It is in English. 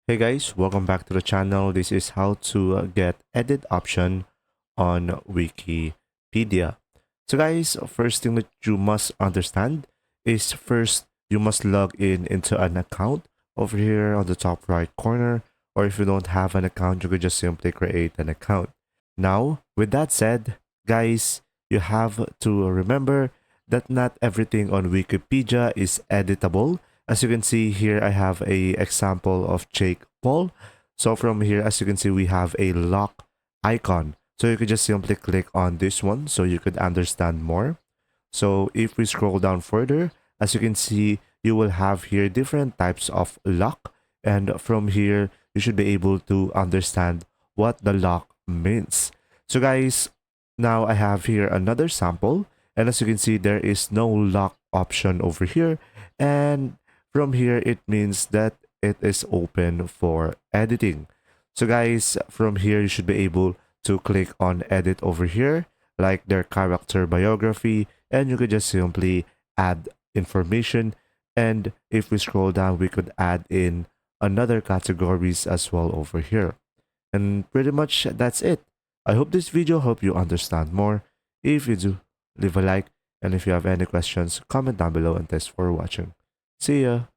Hey guys, welcome back to the channel. This is how to get edit option on Wikipedia. So guys, first thing that you must understand is first you must log in into an account over here on the top right corner, or if you don't have an account, you could just simply create an account. Now, with that said, guys, you have to remember that not everything on Wikipedia is editable. As you can see here, I have a example of Jake Paul. So from here, as you can see, we have a lock icon. So you could just simply click on this one so you could understand more. So if we scroll down further, as you can see, you will have here different types of lock. And from here, you should be able to understand what the lock means. So guys, now I have here another sample. And as you can see, there is no lock option over here. And from here, it means that it is open for editing. So guys, from here, you should be able to click on edit over here, like their character biography, and you could just simply add information. And if we scroll down, we could add in another categories as well over here. And pretty much that's it. I hope this video helped you understand more. If you do, leave a like, and if you have any questions, comment down below, and thanks for watching. See ya!